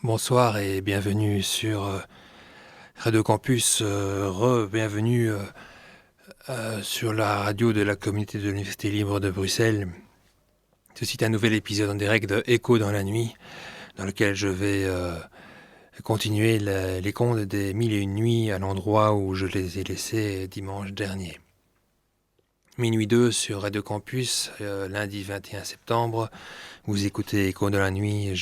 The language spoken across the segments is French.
Bonsoir et bienvenue sur Radio Campus, bienvenue sur la radio de la communauté de l'Université libre de Bruxelles. Ceci est un nouvel épisode en direct de Écho dans la nuit, dans lequel je vais continuer les contes des mille et une nuits à l'endroit où je les ai laissés dimanche dernier. Minuit 2 sur Radio Campus, lundi 21 septembre. Vous écoutez Écho dans la nuit,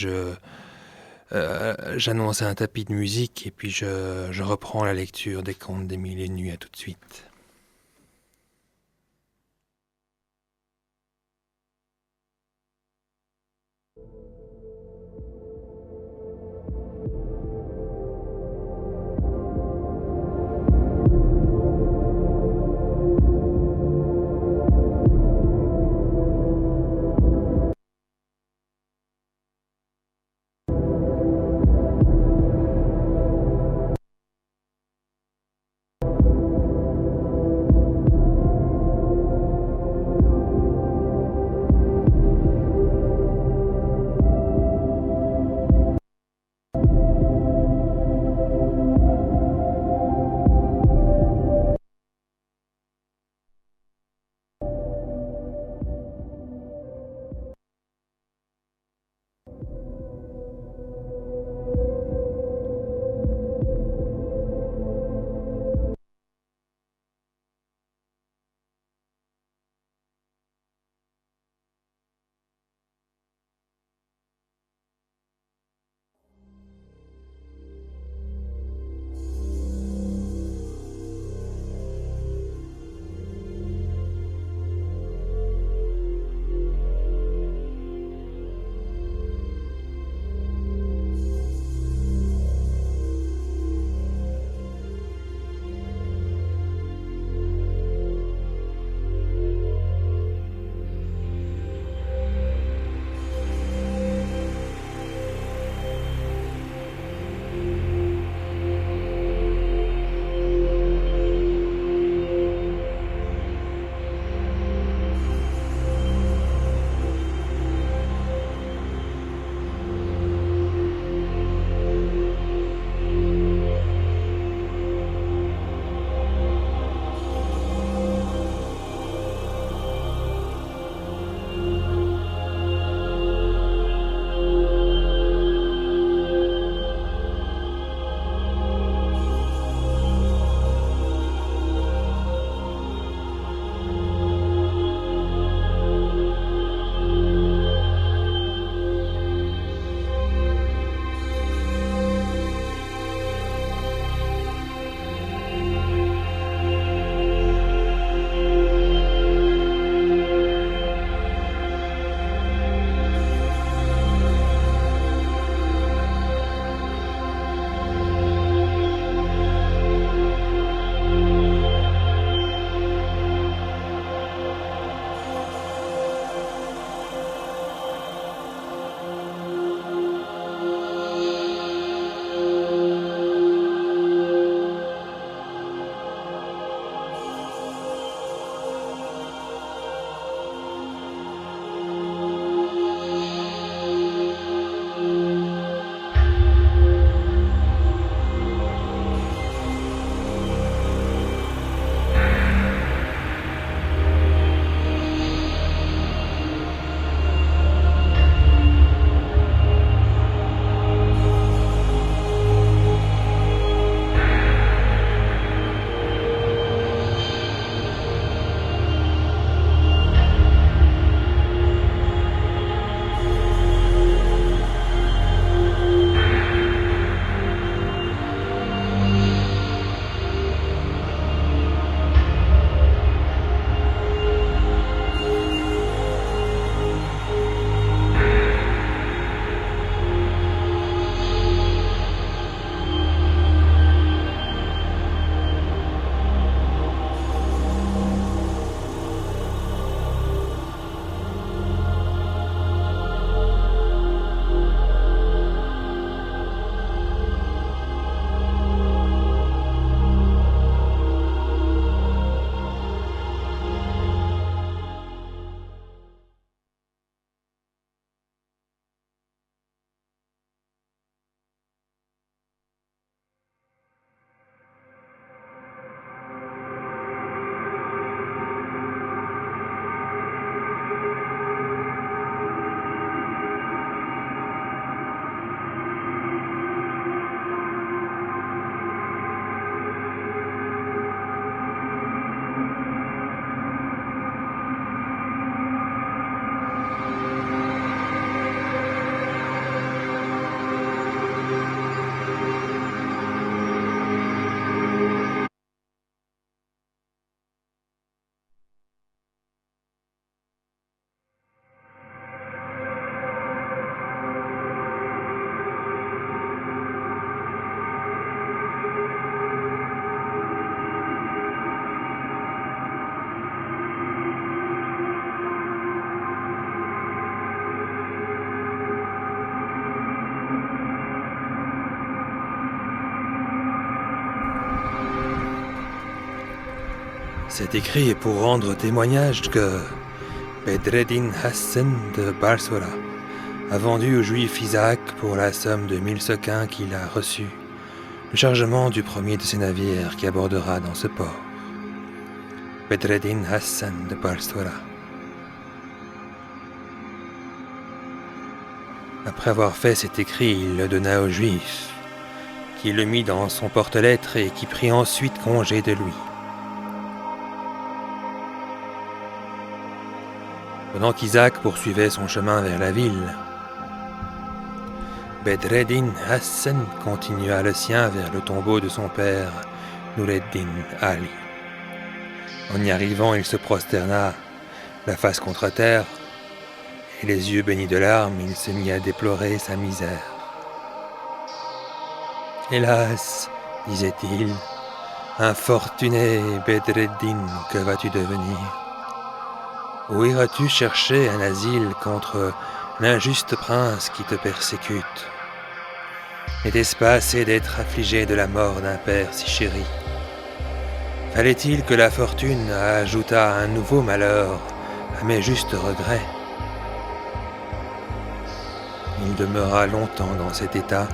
j'annonce un tapis de musique et puis je reprends la lecture des contes des mille et une nuits. À tout de suite. Cet écrit est pour rendre témoignage que Bedreddin Hassan de Balsora a vendu au juif Isaac pour la somme de 1000 sequins qu'il a reçu le chargement du premier de ses navires qui abordera dans ce port. Bedreddin Hassan de Balsora. Après avoir fait cet écrit, il le donna au juif, qui le mit dans son porte-lettres et qui prit ensuite congé de lui. Pendant qu'Isaac poursuivait son chemin vers la ville, Bedreddin Hassan continua le sien vers le tombeau de son père, Noureddin Ali. En y arrivant, il se prosterna, la face contre terre, et les yeux baignés de larmes, il se mit à déplorer sa misère. « Hélas, disait-il, infortuné Bedreddin, que vas-tu devenir? Où iras-tu chercher un asile contre l'injuste prince qui te persécute? N'était-ce pas assez d'être affligé de la mort d'un père si chéri? Fallait-il que la fortune ajoutât un nouveau malheur à mes justes regrets? » Il demeura longtemps dans cet état,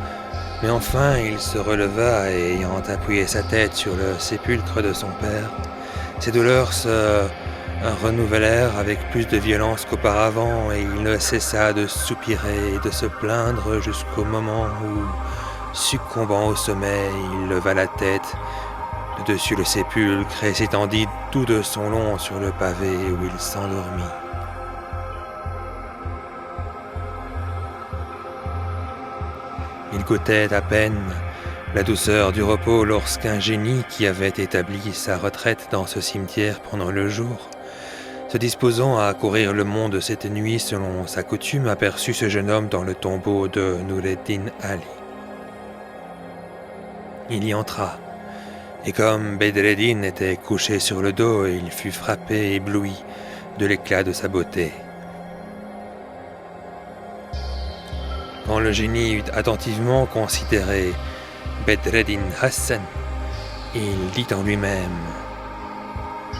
mais enfin il se releva et ayant appuyé sa tête sur le sépulcre de son père, ses douleurs se renouvelèrent avec plus de violence qu'auparavant et il ne cessa de soupirer et de se plaindre jusqu'au moment où, succombant au sommeil, il leva la tête de dessus le sépulcre et s'étendit tout de son long sur le pavé où il s'endormit. Il goûtait à peine la douceur du repos lorsqu'un génie qui avait établi sa retraite dans ce cimetière pendant le jour, se disposant à courir le monde cette nuit selon sa coutume, aperçut ce jeune homme dans le tombeau de Noureddin Ali. Il y entra, et comme Bedreddin était couché sur le dos, il fut frappé et ébloui de l'éclat de sa beauté. Quand le génie eut attentivement considéré Bedreddin Hassan, il dit en lui-même: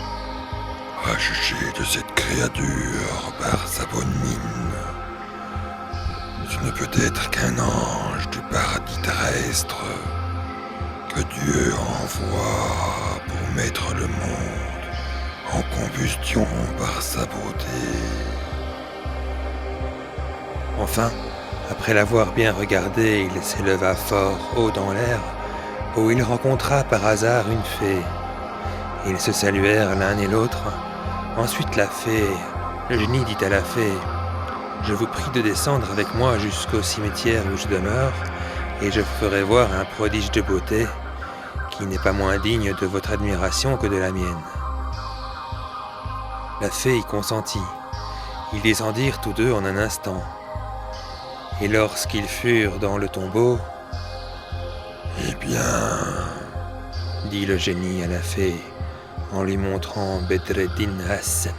« À juger de cette créature par sa bonne mine, ce ne peut être qu'un ange du paradis terrestre que Dieu envoie pour mettre le monde en combustion par sa beauté. » Enfin, après l'avoir bien regardé, il s'éleva fort haut dans l'air, où il rencontra par hasard une fée. Ils se saluèrent l'un et l'autre. Ensuite le génie dit à la fée: « Je vous prie de descendre avec moi jusqu'au cimetière où je demeure, et je ferai voir un prodige de beauté qui n'est pas moins digne de votre admiration que de la mienne. » La fée y consentit. Ils descendirent tous deux en un instant. Et lorsqu'ils furent dans le tombeau, « Eh bien, dit le génie à la fée, en lui montrant Bedreddin Hassan,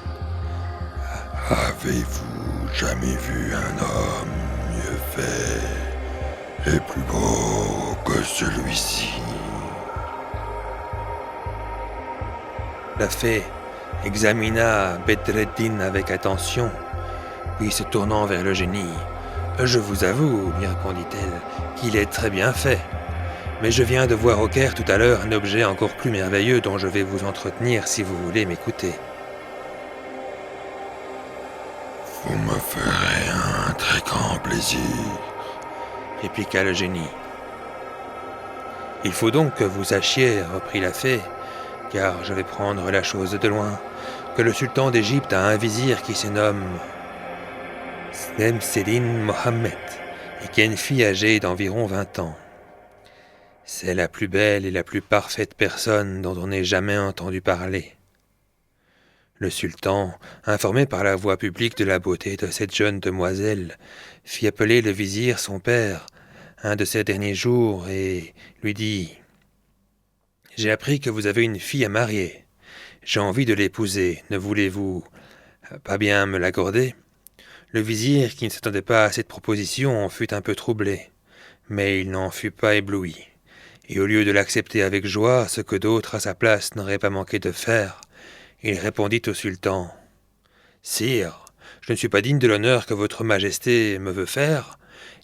avez-vous jamais vu un homme mieux fait et plus beau que celui-ci? » La fée examina Bedreddin avec attention, puis se tournant vers le génie: « Je vous avoue, lui répondit-elle, qu'il est très bien fait. Mais je viens de voir au Caire tout à l'heure un objet encore plus merveilleux dont je vais vous entretenir si vous voulez m'écouter. » « Vous me ferez un très grand plaisir, » répliqua le génie. « Il faut donc que vous sachiez, reprit la fée, car je vais prendre la chose de loin, que le sultan d'Égypte a un vizir qui se nomme Snemseddin Mohammed, et qui a une fille âgée d'environ 20 ans. C'est la plus belle et la plus parfaite personne dont on ait jamais entendu parler. » Le sultan, informé par la voix publique de la beauté de cette jeune demoiselle, fit appeler le vizir son père un de ces derniers jours et lui dit: « J'ai appris que vous avez une fille à marier. J'ai envie de l'épouser. Ne voulez-vous pas bien me l'accorder ?» Le vizir, qui ne s'attendait pas à cette proposition, en fut un peu troublé, mais il n'en fut pas ébloui, et au lieu de l'accepter avec joie, ce que d'autres à sa place n'auraient pas manqué de faire, Il répondit au sultan: « Sire, je ne suis pas digne de l'honneur que votre majesté me veut faire,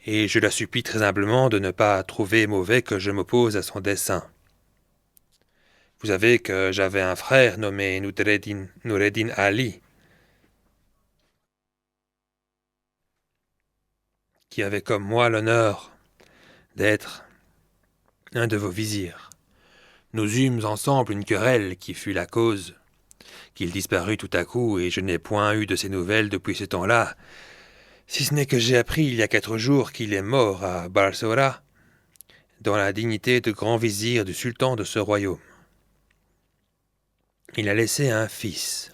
et je la supplie très humblement de ne pas trouver mauvais que je m'oppose à son dessein. Vous savez que j'avais un frère nommé Noureddin Ali, qui avait comme moi l'honneur d'être un de vos vizirs. Nous eûmes ensemble une querelle qui fut la cause qu'il disparut tout à coup, et je n'ai point eu de ses nouvelles depuis ce temps-là, si ce n'est que j'ai appris il y a 4 jours qu'il est mort à Balsora, dans la dignité de grand vizir du sultan de ce royaume. Il a laissé un fils,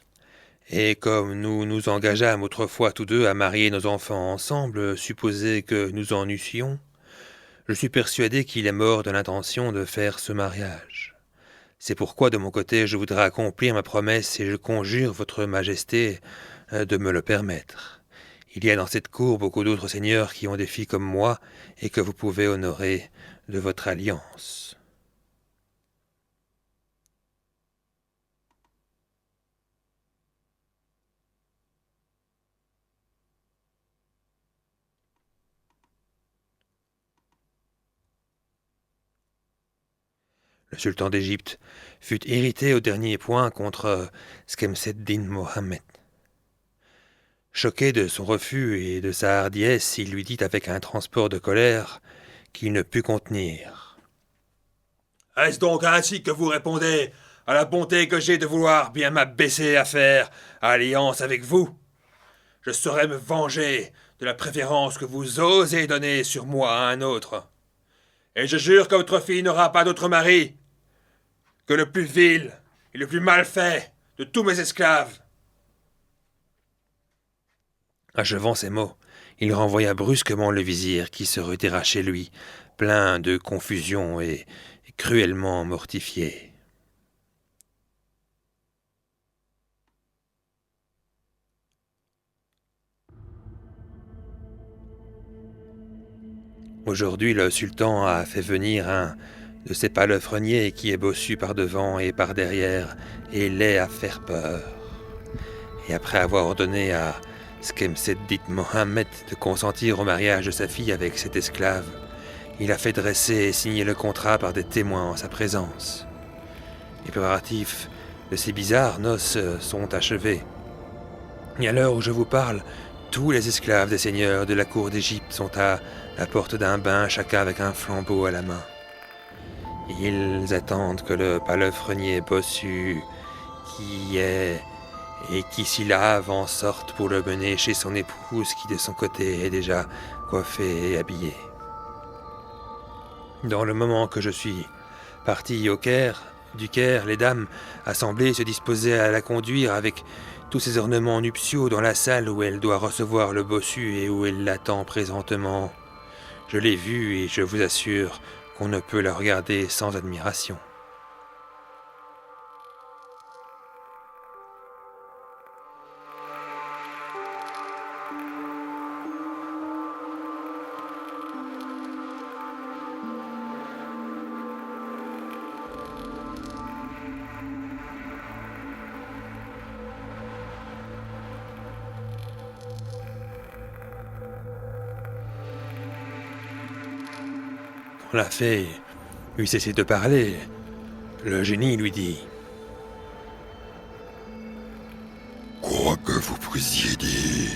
et comme nous nous engageâmes autrefois tous deux à marier nos enfants ensemble, supposé que nous en eussions, je suis persuadé qu'il est mort de l'intention de faire ce mariage. C'est pourquoi, de mon côté, je voudrais accomplir ma promesse et je conjure votre majesté de me le permettre. Il y a dans cette cour beaucoup d'autres seigneurs qui ont des filles comme moi et que vous pouvez honorer de votre alliance. » Le sultan d'Égypte fut irrité au dernier point contre Skemseddin Mohammed. Choqué de son refus et de sa hardiesse, il lui dit avec un transport de colère qu'il ne put contenir: « Est-ce donc ainsi que vous répondez à la bonté que j'ai de vouloir bien m'abaisser à faire alliance avec vous? Je saurais me venger de la préférence que vous osez donner sur moi à un autre. Et je jure que votre fille n'aura pas d'autre mari que le plus vil et le plus mal fait de tous mes esclaves. » Achevant ces mots, il renvoya brusquement le vizir qui se retira chez lui, plein de confusion et cruellement mortifié. Aujourd'hui, le sultan a fait venir un de ces palefreniers qui est bossu par devant et par derrière et laid à faire peur. Et après avoir ordonné à Skemseddin Mohammed de consentir au mariage de sa fille avec cet esclave, il a fait dresser et signer le contrat par des témoins en sa présence. Les préparatifs de ces bizarres noces sont achevés. Et à l'heure où je vous parle, tous les esclaves des seigneurs de la cour d'Égypte sont à la porte d'un bain, chacun avec un flambeau à la main. Ils attendent que le palefrenier bossu qui est et qui s'y lave en sorte pour le mener chez son épouse qui de son côté est déjà coiffée et habillée. Dans le moment que je suis parti du Caire, les dames assemblées se disposaient à la conduire avec tous ses ornements nuptiaux dans la salle où elle doit recevoir le bossu et où elle l'attend présentement. Je l'ai vue et je vous assure qu'on ne peut la regarder sans admiration. Quand la fée eut cessé de parler, le génie lui dit: « Quoi que vous puissiez dire,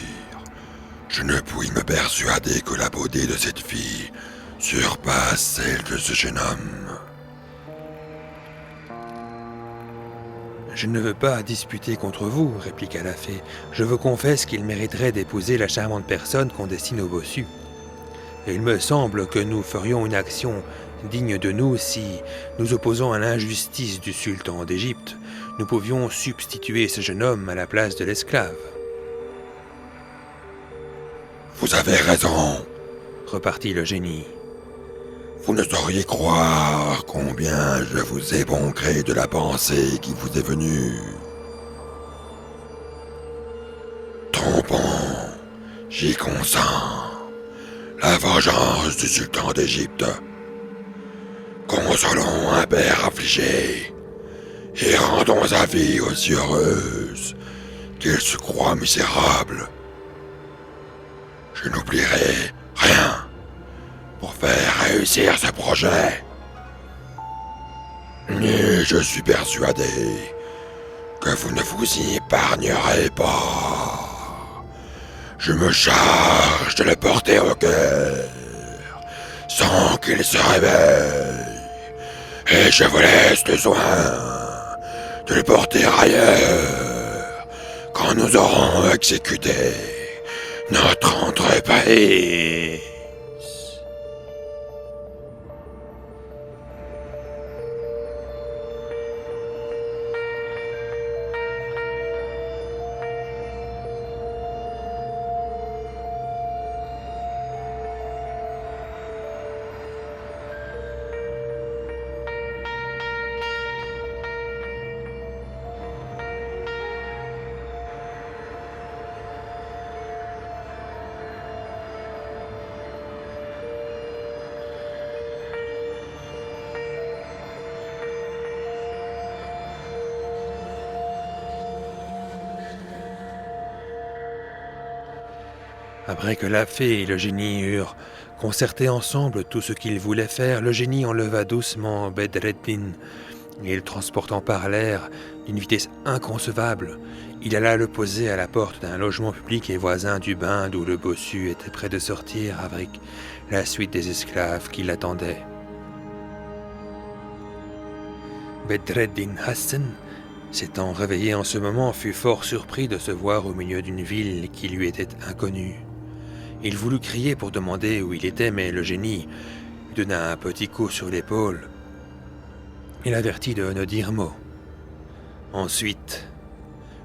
je ne puis me persuader que la beauté de cette fille surpasse celle de ce jeune homme. » « Je ne veux pas disputer contre vous, répliqua la fée. Je vous confesse qu'il mériterait d'épouser la charmante personne qu'on destine au bossu. Et il me semble que nous ferions une action digne de nous si, nous opposant à l'injustice du sultan d'Égypte, nous pouvions substituer ce jeune homme à la place de l'esclave. » « Vous avez raison, » repartit le génie. « Vous ne sauriez croire combien je vous ai bon gré de la pensée qui vous est venue. Trompons, j'y consens. La vengeance du sultan d'Égypte. Consolons un père affligé et rendons avis aux yeux heureuses qu'ils se croient misérables. Je n'oublierai rien pour faire réussir ce projet. Mais je suis persuadé que vous ne vous y épargnerez pas. Je me charge de le porter au cœur, sans qu'il se réveille, et je vous laisse le soin de le porter ailleurs, quand nous aurons exécuté notre entreprise. Après que la fée et le génie eurent concerté ensemble tout ce qu'ils voulaient faire, le génie enleva doucement Bedreddin et le transportant par l'air d'une vitesse inconcevable, il alla le poser à la porte d'un logement public et voisin du bain d'où le bossu était prêt de sortir avec la suite des esclaves qui l'attendaient. Bedreddin Hassan, s'étant réveillé en ce moment, fut fort surpris de se voir au milieu d'une ville qui lui était inconnue. Il voulut crier pour demander où il était, mais le génie lui donna un petit coup sur l'épaule et l'avertit de ne dire mot. Ensuite,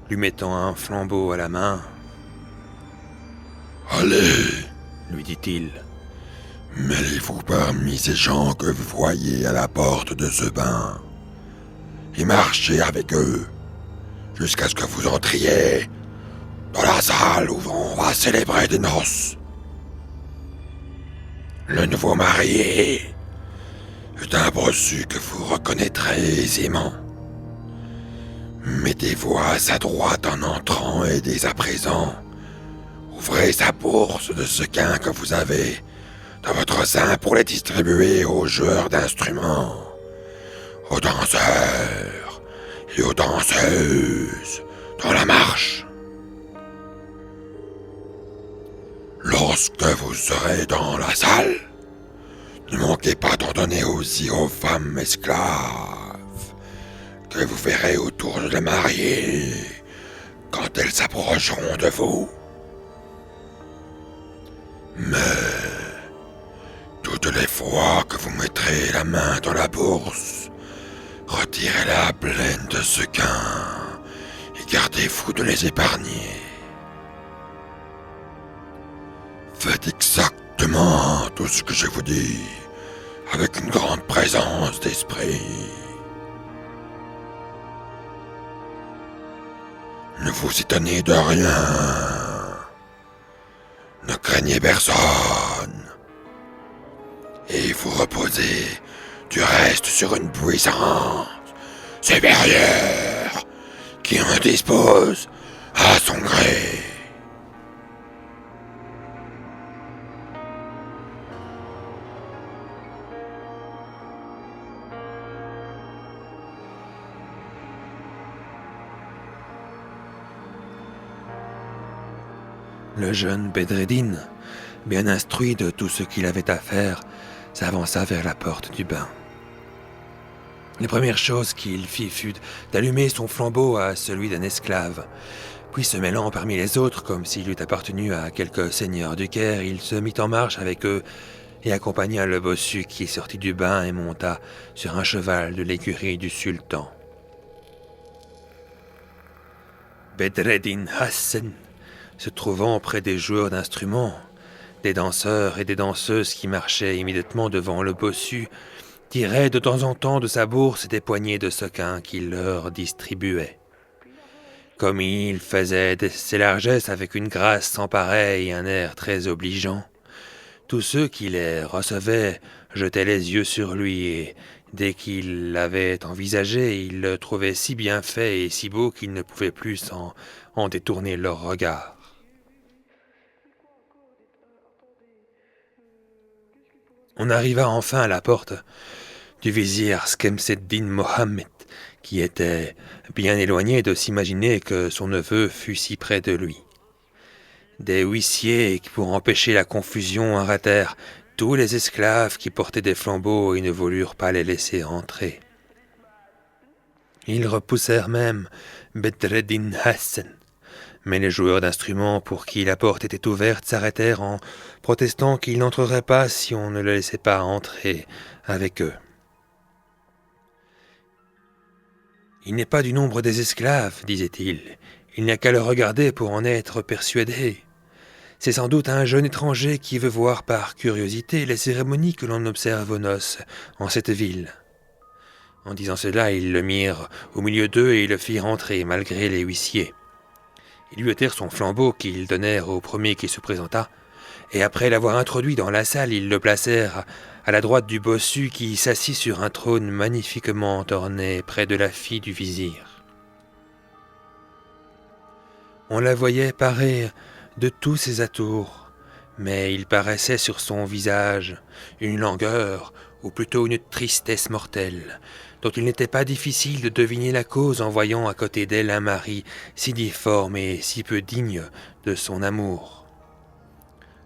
lui mettant un flambeau à la main, « Allez, lui dit-il, mêlez-vous parmi ces gens que vous voyez à la porte de ce bain, et marchez avec eux jusqu'à ce que vous entriez dans la salle où on va célébrer des noces. Le nouveau marié est un bossu que vous reconnaîtrez aisément. Mettez-vous à sa droite en entrant et dès à présent, ouvrez sa bourse de sequins que vous avez dans votre sein pour les distribuer aux joueurs d'instruments, aux danseurs et aux danseuses dans la marche. Lorsque vous serez dans la salle, ne manquez pas d'en donner aussi aux femmes esclaves que vous verrez autour de la mariée quand elles s'approcheront de vous. Mais toutes les fois que vous mettrez la main dans la bourse, retirez-la pleine de sequins et gardez-vous de les épargner. Faites exactement tout ce que je vous dis, avec une grande présence d'esprit. Ne vous étonnez de rien. Ne craignez personne. Et vous reposez du reste sur une puissance supérieure qui en dispose à son gré. Le jeune Bedreddin, bien instruit de tout ce qu'il avait à faire, s'avança vers la porte du bain. Les premières choses qu'il fit fut d'allumer son flambeau à celui d'un esclave, puis se mêlant parmi les autres comme s'il eût appartenu à quelque seigneur du Caire, il se mit en marche avec eux et accompagna le bossu qui sortit du bain et monta sur un cheval de l'écurie du sultan. Bedreddin Hassan, se trouvant près des joueurs d'instruments, des danseurs et des danseuses qui marchaient immédiatement devant le bossu, tirait de temps en temps de sa bourse des poignées de sequins qu'il leur distribuait. Comme il faisait ses largesses avec une grâce sans pareille et un air très obligeant, tous ceux qui les recevaient jetaient les yeux sur lui et Dès qu'il l'avait envisagé, il le trouvait si bien fait et si beau qu'il ne pouvait plus en détourner leur regard. On arriva enfin à la porte du vizir Skemseddin Mohammed, qui était bien éloigné de s'imaginer que son neveu fût si près de lui. Des huissiers, pour empêcher la confusion, arrêtèrent tous les esclaves qui portaient des flambeaux et ne voulurent pas les laisser entrer. Ils repoussèrent même Bedreddin Hassan, mais les joueurs d'instruments pour qui la porte était ouverte s'arrêtèrent en protestant qu'ils n'entreraient pas si on ne le laissait pas entrer avec eux. « Il n'est pas du nombre des esclaves, disait-il. Il n'y a qu'à le regarder pour en être persuadé. C'est sans doute un jeune étranger qui veut voir par curiosité les cérémonies que l'on observe aux noces en cette ville. » En disant cela, ils le mirent au milieu d'eux et le firent entrer, malgré les huissiers. Ils lui ôtèrent son flambeau qu'ils donnèrent au premier qui se présenta, et après l'avoir introduit dans la salle, ils le placèrent à la droite du bossu qui s'assit sur un trône magnifiquement orné près de la fille du vizir. On la voyait parée de tous ses atours, mais il paraissait sur son visage une langueur, ou plutôt une tristesse mortelle, dont il n'était pas difficile de deviner la cause en voyant à côté d'elle un mari si difforme et si peu digne de son amour.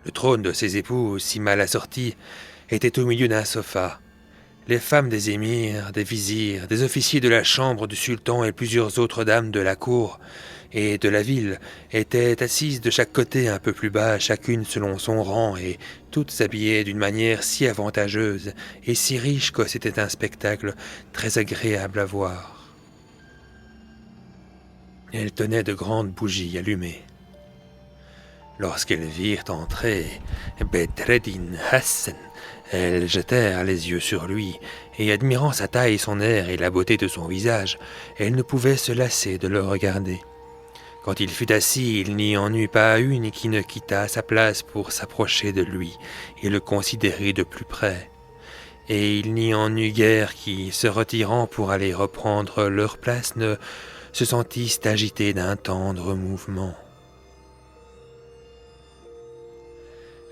Le trône de ses époux, si mal assorti, était au milieu d'un sofa. Les femmes des émirs, des vizirs, des officiers de la chambre du sultan et plusieurs autres dames de la cour et de la ville étaient assises de chaque côté un peu plus bas, chacune selon son rang, et toutes habillées d'une manière si avantageuse et si riche que c'était un spectacle très agréable à voir. Elles tenaient de grandes bougies allumées. Lorsqu'elles virent entrer Bedreddin Hassan, elles jetèrent les yeux sur lui, et admirant sa taille, son air et la beauté de son visage, elles ne pouvaient se lasser de le regarder. Quand il fut assis, il n'y en eut pas une qui ne quittât sa place pour s'approcher de lui et le considérer de plus près. Et il n'y en eut guère qui, se retirant pour aller reprendre leur place, ne se sentissent agités d'un tendre mouvement.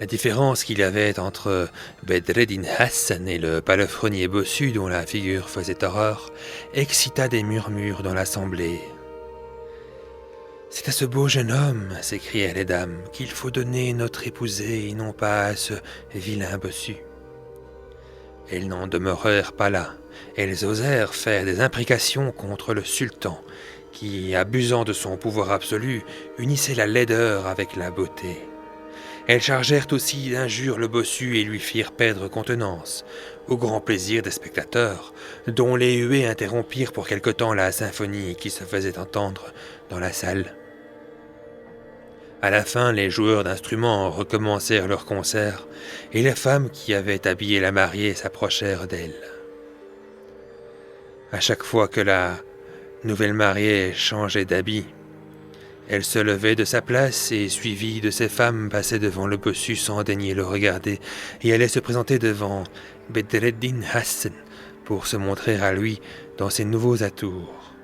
La différence qu'il y avait entre Bedreddin Hassan et le palefrenier bossu dont la figure faisait horreur excita des murmures dans l'assemblée. « C'est à ce beau jeune homme, s'écrièrent les dames, qu'il faut donner notre épousée et non pas à ce vilain bossu. » Elles n'en demeurèrent pas là. Elles osèrent faire des imprécations contre le sultan, qui, abusant de son pouvoir absolu, unissait la laideur avec la beauté. Elles chargèrent aussi d'injures le bossu et lui firent perdre contenance, au grand plaisir des spectateurs, dont les huées interrompirent pour quelque temps la symphonie qui se faisait entendre dans la salle. À la fin, les joueurs d'instruments recommencèrent leur concert, et les femmes qui avaient habillé la mariée s'approchèrent d'elle. À chaque fois que la nouvelle mariée changeait d'habit, elle se levait de sa place et, suivie de ses femmes, passait devant le bossu sans daigner le regarder et allait se présenter devant Bedreddin Hassan pour se montrer à lui dans ses nouveaux atours.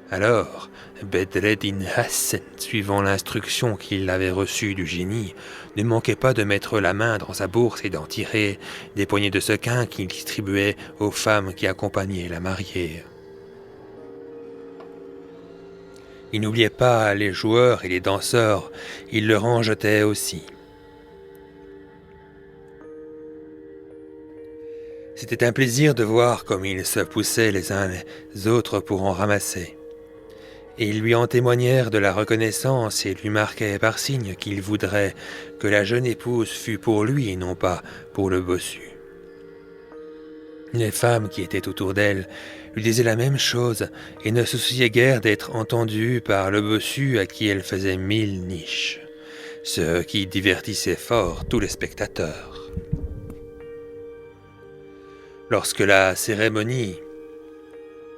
Alors, Bedreddin Hassan, suivant l'instruction qu'il avait reçue du génie, ne manquait pas de mettre la main dans sa bourse et d'en tirer des poignées de sequins qu'il distribuait aux femmes qui accompagnaient la mariée. Il n'oubliait pas les joueurs et les danseurs, il leur en jetait aussi. C'était un plaisir de voir comme ils se poussaient les uns les autres pour en ramasser. Et ils lui en témoignèrent de la reconnaissance et lui marquaient par signe qu'ils voudraient que la jeune épouse fût pour lui et non pas pour le bossu. Les femmes qui étaient autour d'elle lui disaient la même chose et ne se souciaient guère d'être entendues par le bossu à qui elle faisait 1000 niches, ce qui divertissait fort tous les spectateurs. Lorsque la cérémonie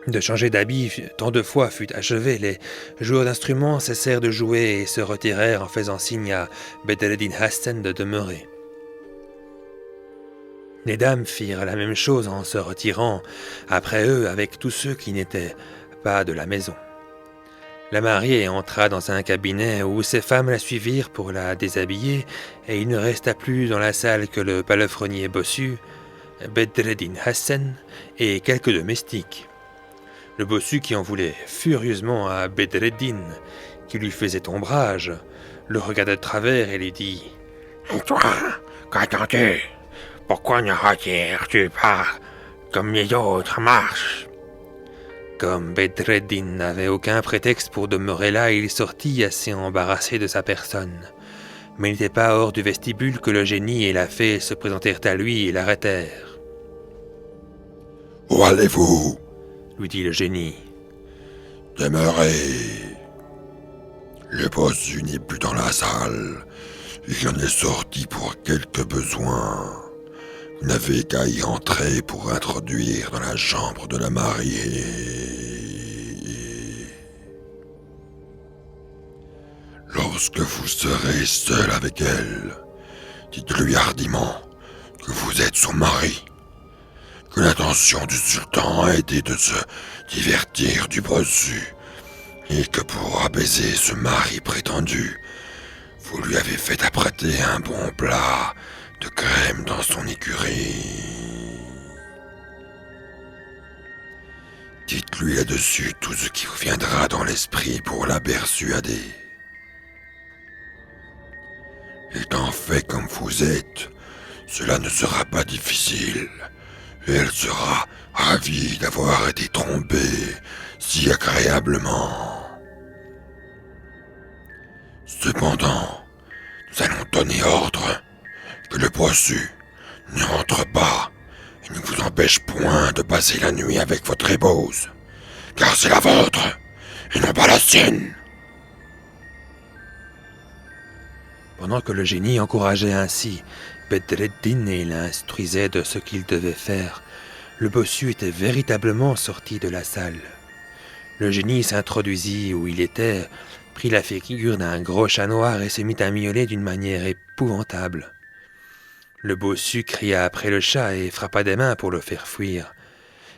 de changer d'habit tant de fois fut achevée, les joueurs d'instruments cessèrent de jouer et se retirèrent en faisant signe à Bedreddin Hassan de demeurer. Les dames firent la même chose en se retirant après eux avec tous ceux qui n'étaient pas de la maison. La mariée entra dans un cabinet où ses femmes la suivirent pour la déshabiller, et il ne resta plus dans la salle que le palefrenier bossu, Bedreddin Hassan et quelques domestiques. Le bossu, qui en voulait furieusement à Bedreddin, qui lui faisait ombrage, le regarda de travers et lui dit « Et toi, qu'attends-tu? Pourquoi ne retires-tu pas comme les autres marches ?» Comme Bedreddin n'avait aucun prétexte pour demeurer là, il sortit assez embarrassé de sa personne. Mais il n'était pas hors du vestibule que le génie et la fée se présentèrent à lui et l'arrêtèrent. « Où allez-vous » lui dit le génie. « Demeurez. Le bossu n'est plus dans la salle. Il en est sorti pour quelques besoins. Vous n'avez qu'à y entrer pour introduire dans la chambre de la mariée. Lorsque vous serez seul avec elle, dites-lui hardiment que vous êtes son mari, que l'intention du sultan a été de se divertir du bossu, et que pour apaiser ce mari prétendu, vous lui avez fait apprêter un bon plat de crème dans son écurie. Dites-lui là-dessus tout ce qui vous viendra dans l'esprit pour la persuader. Étant fait comme vous êtes, cela ne sera pas difficile, et elle sera ravie d'avoir été trompée si agréablement. Cependant, nous allons donner ordre que le bossu ne rentre pas et ne vous empêche point de passer la nuit avec votre épouse, car c'est la vôtre et non pas la sienne. » Pendant que le génie encourageait ainsi Bedreddin et l'instruisait de ce qu'il devait faire, le bossu était véritablement sorti de la salle. Le génie s'introduisit où il était, prit la figure d'un gros chat noir et se mit à miauler d'une manière épouvantable. Le bossu cria après le chat et frappa des mains pour le faire fuir.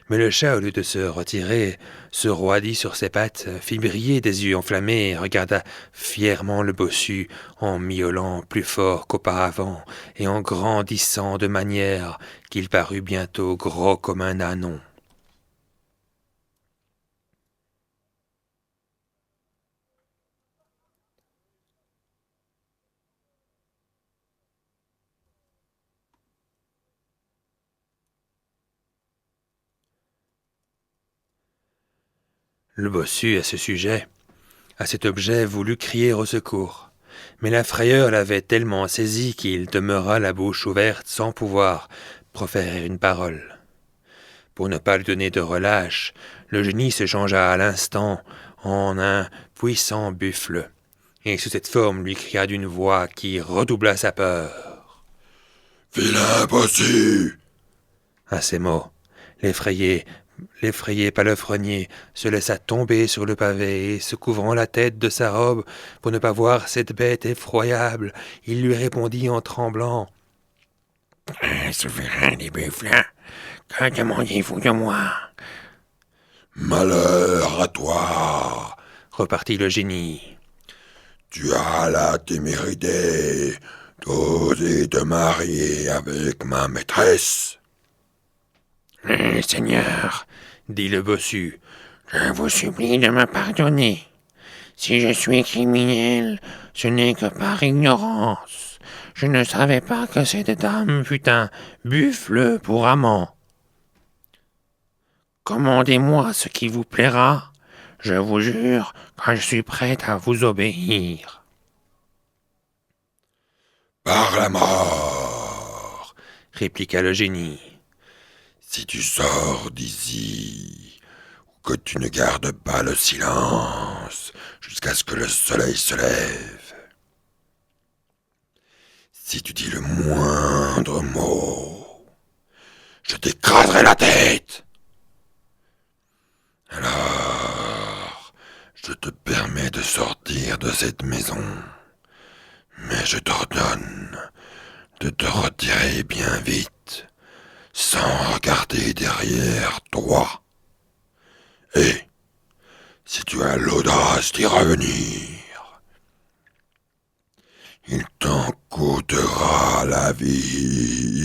Mais le chat, au lieu de se retirer, se roidit sur ses pattes, fit briller des yeux enflammés et regarda fièrement le bossu en miaulant plus fort qu'auparavant et en grandissant de manière qu'il parut bientôt gros comme un ânon. Le bossu, à ce sujet, à cet objet, voulut crier au secours, mais la frayeur l'avait tellement saisi qu'il demeura la bouche ouverte sans pouvoir proférer une parole. Pour ne pas lui donner de relâche, le génie se changea à l'instant en un puissant buffle, et sous cette forme lui cria d'une voix qui redoubla sa peur. « Vilain bossu !» À ces mots, l'effrayé palefrenier se laissa tomber sur le pavé et, se couvrant la tête de sa robe pour ne pas voir cette bête effroyable, il lui répondit en tremblant. « Souverain des buffles, que demandez-vous de moi ?»« Malheur à toi !» repartit le génie. « Tu as la témérité d'oser te marier avec ma maîtresse. » « Seigneur, » dit le bossu, « je vous supplie de me pardonner. Si je suis criminel, ce n'est que par ignorance. Je ne savais pas que cette dame fût un buffle pour amant. Commandez-moi ce qui vous plaira. Je vous jure que je suis prêt à vous obéir. »« Par la mort, » répliqua le génie. Si tu sors d'ici, ou que tu ne gardes pas le silence jusqu'à ce que le soleil se lève, si tu dis le moindre mot, je t'écraserai la tête. Alors, je te permets de sortir de cette maison, mais je t'ordonne de te retirer bien vite, sans regarder derrière toi. Et si tu as l'audace d'y revenir, il t'en coûtera la vie.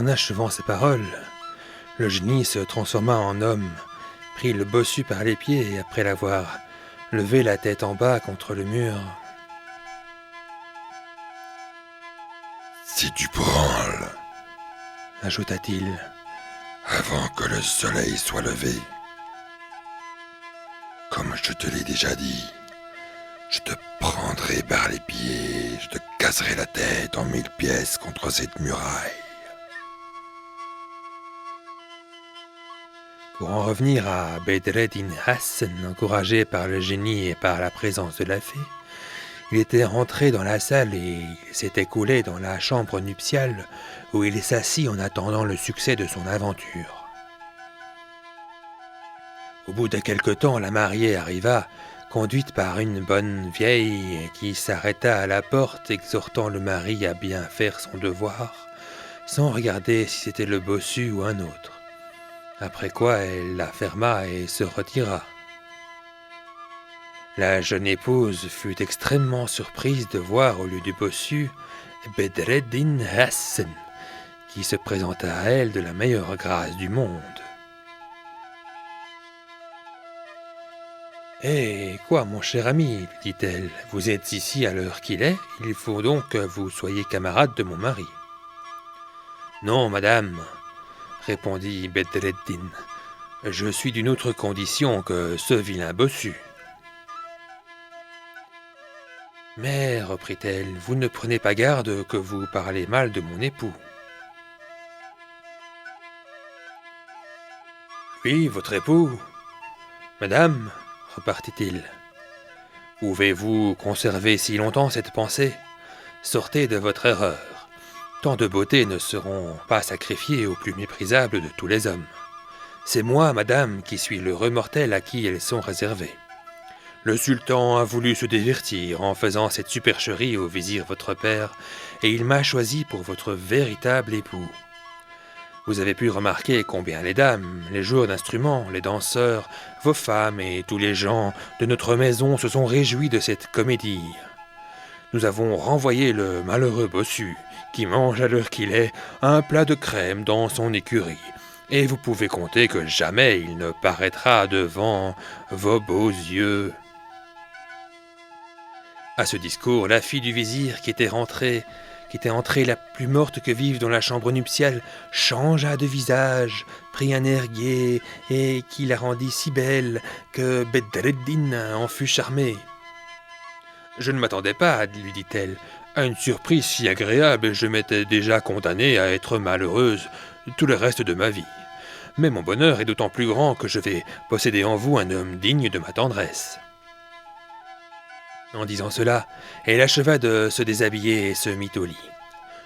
En achevant ces paroles, le génie se transforma en homme, prit le bossu par les pieds et après l'avoir levé la tête en bas contre le mur, Si tu branles ajouta-t-il, avant que le soleil soit levé, comme je te l'ai déjà dit, je te prendrai par les pieds, je te casserai la tête en 1000 pièces contre cette muraille. pour en revenir à Bedreddin Hassan, encouragé par le génie et par la présence de la fée, Il était rentré dans la salle et il s'était coulé dans la chambre nuptiale où il s'assit en attendant le succès de son aventure. Au bout de quelque temps, la mariée arriva, conduite par une bonne vieille qui s'arrêta à la porte, exhortant le mari à bien faire son devoir, sans regarder si c'était le bossu ou un autre. Après quoi, elle la ferma et se retira. La jeune épouse fut extrêmement surprise de voir au lieu du bossu Bedreddin Hassan, qui se présenta à elle de la meilleure grâce du monde. « Eh, quoi, mon cher ami, lui dit-elle, vous êtes ici à l'heure qu'il est, il faut donc que vous soyez camarade de mon mari. »« Non, madame, répondit Bedreddin, je suis d'une autre condition que ce vilain bossu. »« Mais, reprit-elle, vous ne prenez pas garde que vous parlez mal de mon époux. »« Oui, votre époux, madame, repartit-il. Pouvez-vous conserver si longtemps cette pensée ? Sortez de votre erreur. Tant de beautés ne seront pas sacrifiées au plus méprisable de tous les hommes. C'est moi, madame, qui suis l'heureux mortel à qui elles sont réservées. Le sultan a voulu se divertir en faisant cette supercherie au vizir votre père, et il m'a choisi pour votre véritable époux. Vous avez pu remarquer combien les dames, les joueurs d'instruments, les danseurs, vos femmes et tous les gens de notre maison se sont réjouis de cette comédie. Nous avons renvoyé le malheureux bossu, qui mange à l'heure qu'il est un plat de crème dans son écurie, et vous pouvez compter que jamais il ne paraîtra devant vos beaux yeux. » À ce discours, la fille du vizir, qui était entrée la plus morte que vive dans la chambre nuptiale, changea de visage, prit un air gai et qui la rendit si belle que Bedreddin en fut charmé. « Je ne m'attendais pas, lui dit-elle, à une surprise si agréable et je m'étais déjà condamnée à être malheureuse tout le reste de ma vie. Mais mon bonheur est d'autant plus grand que je vais posséder en vous un homme digne de ma tendresse. » En disant cela, elle acheva de se déshabiller et se mit au lit.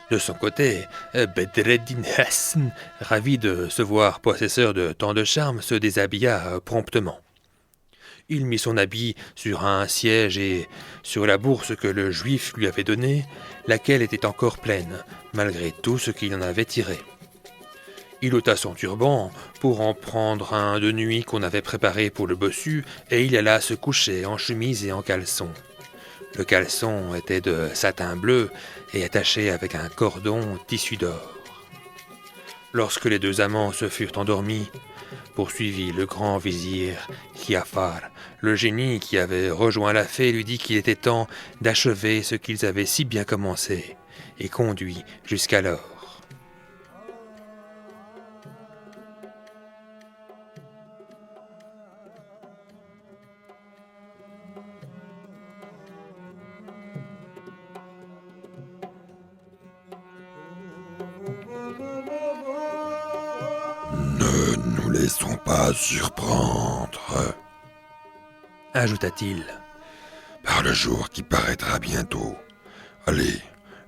De son côté, Bedreddin Hassan, ravi de se voir possesseur de tant de charme, se déshabilla promptement. Il mit son habit sur un siège et sur la bourse que le juif lui avait donnée, laquelle était encore pleine, malgré tout ce qu'il en avait tiré. Il ôta son turban pour en prendre un de nuit qu'on avait préparé pour le bossu, et il alla se coucher en chemise et en caleçon. Le caleçon était de satin bleu et attaché avec un cordon tissu d'or. Lorsque les deux amants se furent endormis, poursuivit le grand vizir Giafar, le génie qui avait rejoint la fée lui dit qu'il était temps d'achever ce qu'ils avaient si bien commencé, et conduit jusqu'alors. Ne nous laissons pas surprendre, Ajouta-t-il. par le jour qui paraîtra bientôt. Allez,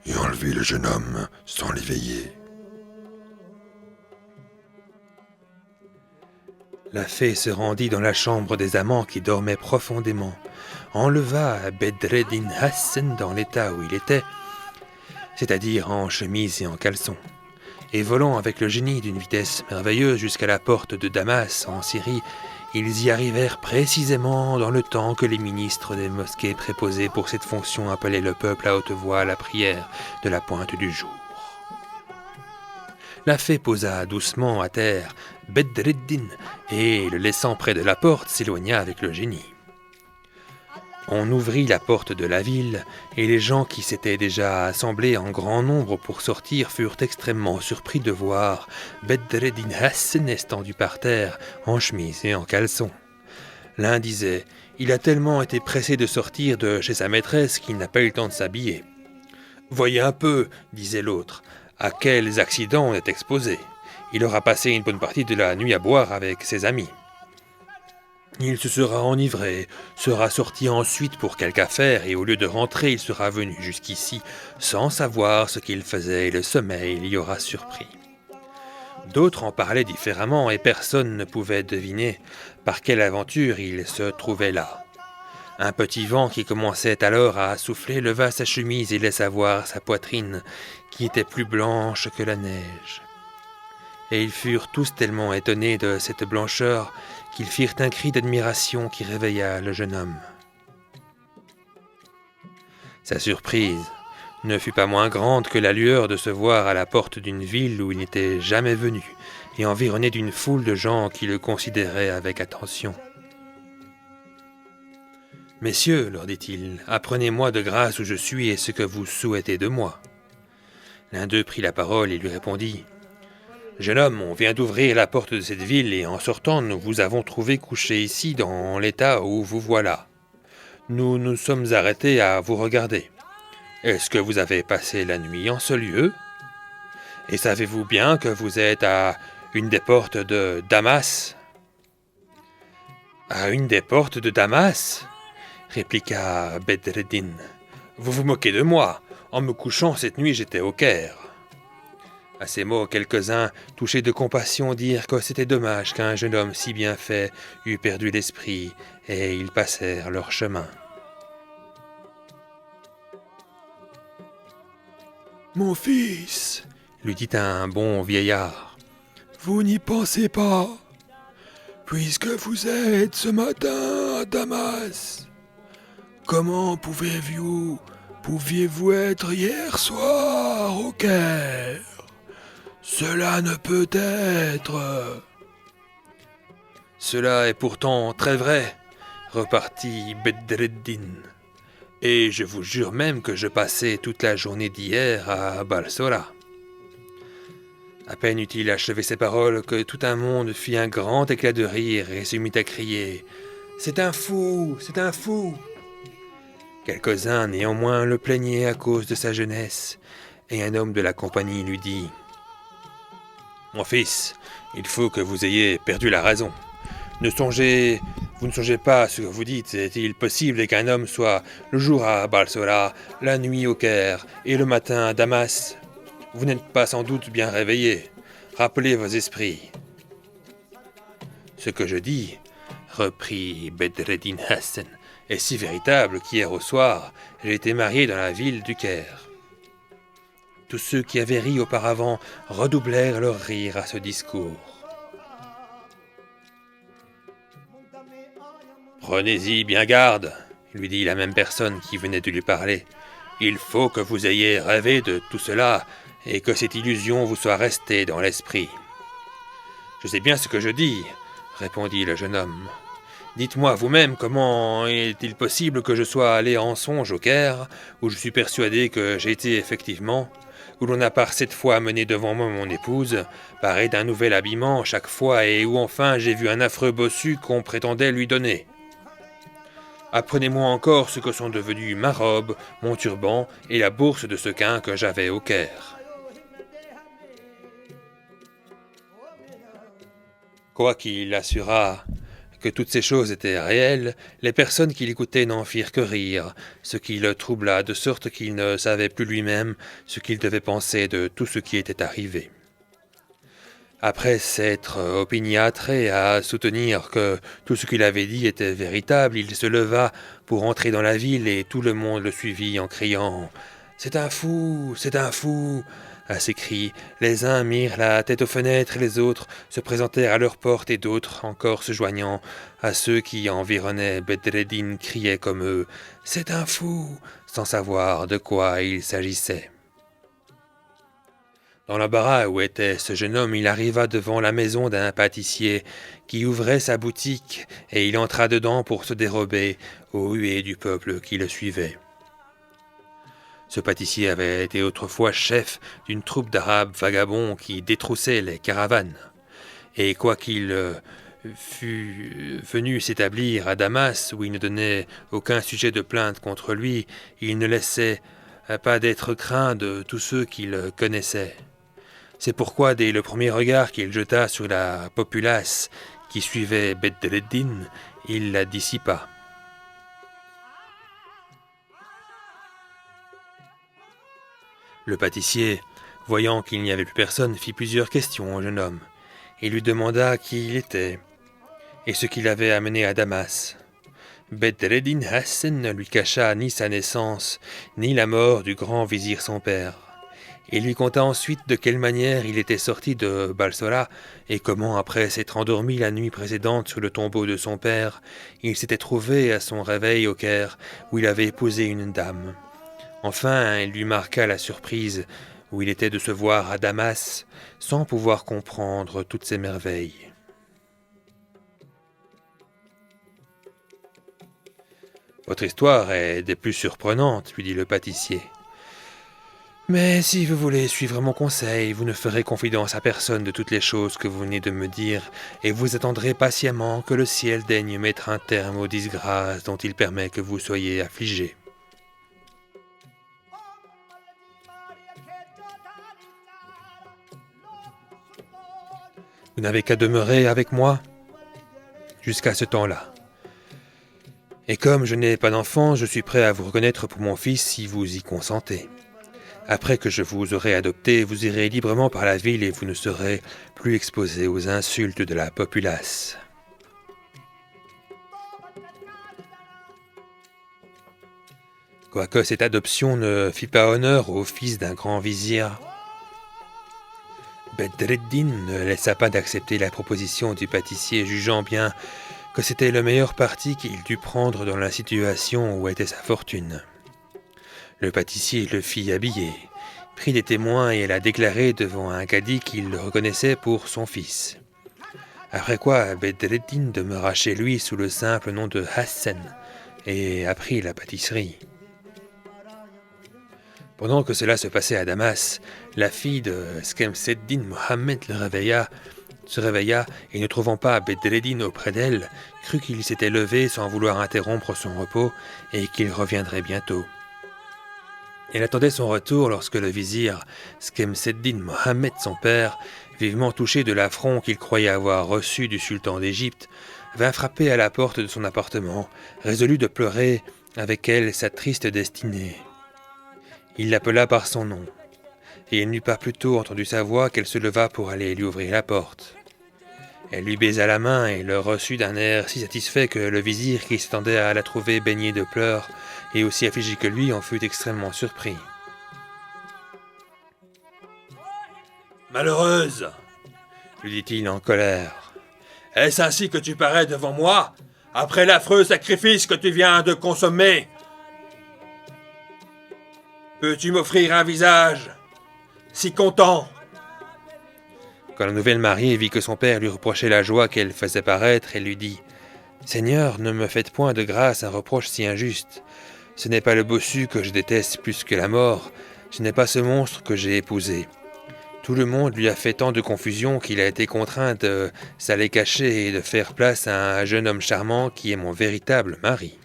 et enlevez le jeune homme sans l'éveiller. La fée se rendit dans la chambre des amants qui dormaient profondément, enleva Bedreddin Hassan dans l'état où il était, c'est-à-dire en chemise et en caleçon, et volant avec le génie d'une vitesse merveilleuse jusqu'à la porte de Damas en Syrie, ils y arrivèrent précisément dans le temps que les ministres des mosquées préposés pour cette fonction appelaient le peuple à haute voix à la prière de la pointe du jour. La fée posa doucement à terre Bedreddin et, le laissant près de la porte, s'éloigna avec le génie. On ouvrit la porte de la ville, et les gens qui s'étaient déjà assemblés en grand nombre pour sortir furent extrêmement surpris de voir Bedreddin Hassan étendu par terre, en chemise et en caleçon. L'un disait « Il a tellement été pressé de sortir de chez sa maîtresse qu'il n'a pas eu le temps de s'habiller. »« Voyez un peu, » disait l'autre, « à quels accidents on est exposé. Il aura passé une bonne partie de la nuit à boire avec ses amis. » Il se sera enivré, sera sorti ensuite pour quelque affaire, et au lieu de rentrer, il sera venu jusqu'ici sans savoir ce qu'il faisait, et le sommeil l'y aura surpris. D'autres en parlaient différemment, et personne ne pouvait deviner par quelle aventure il se trouvait là. Un petit vent qui commençait alors à souffler leva sa chemise et laissa voir sa poitrine, qui était plus blanche que la neige. Et ils furent tous tellement étonnés de cette blancheur qu'ils firent un cri d'admiration qui réveilla le jeune homme. Sa surprise ne fut pas moins grande que la lueur de se voir à la porte d'une ville où il n'était jamais venu, et environné d'une foule de gens qui le considéraient avec attention. « Messieurs, leur dit-il, apprenez-moi de grâce où je suis et ce que vous souhaitez de moi. » L'un d'eux prit la parole et lui répondit « Jeune homme, on vient d'ouvrir la porte de cette ville et en sortant, nous vous avons trouvé couché ici dans l'état où vous voilà. Nous nous sommes arrêtés à vous regarder. Est-ce que vous avez passé la nuit en ce lieu? Et savez-vous bien que vous êtes à une des portes de Damas? »« À une des portes de Damas ?» répliqua Bedreddin. « Vous vous moquez de moi. En me couchant cette nuit, j'étais au Caire. » À ces mots, quelques-uns, touchés de compassion, dirent que c'était dommage qu'un jeune homme si bien fait eût perdu l'esprit, et ils passèrent leur chemin. « Mon fils, lui dit un bon vieillard, vous n'y pensez pas, puisque vous êtes ce matin à Damas. Comment pouviez-vous être hier soir au Caire? Cela ne peut être. »« Cela est pourtant très vrai, repartit Bedreddin. Et je vous jure même que je passais toute la journée d'hier à Balsora. » À peine eut-il achevé ces paroles que tout un monde fit un grand éclat de rire et se mit à crier « C'est un fou! C'est un fou !» Quelques-uns néanmoins le plaignaient à cause de sa jeunesse, et un homme de la compagnie lui dit « Mon fils, il faut que vous ayez perdu la raison. Vous ne songez pas à ce que vous dites. Est-il possible qu'un homme soit le jour à Balsora, la nuit au Caire et le matin à Damas? Vous n'êtes pas sans doute bien réveillé. Rappelez vos esprits. » « Ce que je dis, reprit Bedreddin Hassan, est si véritable qu'hier au soir, j'ai été marié dans la ville du Caire. » Tous ceux qui avaient ri auparavant redoublèrent leur rire à ce discours. « Prenez-y bien garde, lui dit la même personne qui venait de lui parler. Il faut que vous ayez rêvé de tout cela et que cette illusion vous soit restée dans l'esprit. »« Je sais bien ce que je dis, répondit le jeune homme. Dites-moi vous-même comment est-il possible que je sois allé en songe au Caire, où je suis persuadé que j'ai été effectivement, où l'on a par cette fois mené devant moi mon épouse, parée d'un nouvel habillement chaque fois, et où enfin j'ai vu un affreux bossu qu'on prétendait lui donner. Apprenez-moi encore ce que sont devenus ma robe, mon turban et la bourse de sequins que j'avais au Caire. » Quoiqu'il assurât que toutes ces choses étaient réelles, les personnes qui l'écoutaient n'en firent que rire, ce qui le troubla de sorte qu'il ne savait plus lui-même ce qu'il devait penser de tout ce qui était arrivé. Après s'être opiniâtré à soutenir que tout ce qu'il avait dit était véritable, il se leva pour entrer dans la ville et tout le monde le suivit en criant « C'est un fou! C'est un fou !» À ces cris, les uns mirent la tête aux fenêtres et les autres se présentèrent à leur porte et d'autres, encore se joignant à ceux qui environnaient Bedreddin, criaient comme eux « C'est un fou !» sans savoir de quoi il s'agissait. Dans l'embarras où était ce jeune homme, il arriva devant la maison d'un pâtissier qui ouvrait sa boutique et il entra dedans pour se dérober aux huées du peuple qui le suivait. Ce pâtissier avait été autrefois chef d'une troupe d'Arabes vagabonds qui détroussaient les caravanes. Et quoiqu'il fût venu s'établir à Damas, où il ne donnait aucun sujet de plainte contre lui, il ne laissait pas d'être craint de tous ceux qui le connaissaient. C'est pourquoi, dès le premier regard qu'il jeta sur la populace qui suivait Bedreddin, il la dissipa. Le pâtissier, voyant qu'il n'y avait plus personne, fit plusieurs questions au jeune homme. Il lui demanda qui il était et ce qui l'avait amené à Damas. Bedreddin Hassan ne lui cacha ni sa naissance, ni la mort du grand vizir son père. Il lui conta ensuite de quelle manière il était sorti de Balsora et comment, après s'être endormi la nuit précédente sur le tombeau de son père, il s'était trouvé à son réveil au Caire, où il avait épousé une dame. Enfin, il lui marqua la surprise où il était de se voir à Damas, sans pouvoir comprendre toutes ces merveilles. « Votre histoire est des plus surprenantes, lui dit le pâtissier. Mais si vous voulez suivre mon conseil, vous ne ferez confidence à personne de toutes les choses que vous venez de me dire, et vous attendrez patiemment que le ciel daigne mettre un terme aux disgrâces dont il permet que vous soyez affligés. Vous n'avez qu'à demeurer avec moi jusqu'à ce temps-là. Et comme je n'ai pas d'enfant, je suis prêt à vous reconnaître pour mon fils si vous y consentez. Après que je vous aurai adopté, vous irez librement par la ville et vous ne serez plus exposé aux insultes de la populace. » Quoique cette adoption ne fit pas honneur au fils d'un grand vizir, Bedreddin ne laissa pas d'accepter la proposition du pâtissier, jugeant bien que c'était le meilleur parti qu'il dût prendre dans la situation où était sa fortune. Le pâtissier le fit habiller, prit des témoins et alla déclarer devant un cadi qu'il le reconnaissait pour son fils. Après quoi, Bedreddin demeura chez lui sous le simple nom de Hassan et apprit la pâtisserie. Pendant que cela se passait à Damas, la fille de Skemseddin Mohammed se réveilla et ne trouvant pas Bedreddin auprès d'elle, crut qu'il s'était levé sans vouloir interrompre son repos et qu'il reviendrait bientôt. Elle attendait son retour lorsque le vizir Skemseddin Mohammed, son père, vivement touché de l'affront qu'il croyait avoir reçu du sultan d'Égypte, vint frapper à la porte de son appartement, résolu de pleurer avec elle sa triste destinée. Il l'appela par son nom, et il n'eut pas plus tôt entendu sa voix qu'elle se leva pour aller lui ouvrir la porte. Elle lui baisa la main et le reçut d'un air si satisfait que le vizir, qui s'attendait à la trouver baignée de pleurs et aussi affligé que lui, en fut extrêmement surpris. « Malheureuse !» lui dit-il en colère. « Est-ce ainsi que tu parais devant moi, après l'affreux sacrifice que tu viens de consommer ? Peux-tu m'offrir un visage si content ?» Quand la nouvelle mariée vit que son père lui reprochait la joie qu'elle faisait paraître, elle lui dit « Seigneur, ne me faites point de grâce un reproche si injuste. Ce n'est pas le bossu que je déteste plus que la mort, ce n'est pas ce monstre que j'ai épousé. Tout le monde lui a fait tant de confusion qu'il a été contraint de s'aller cacher et de faire place à un jeune homme charmant qui est mon véritable mari. »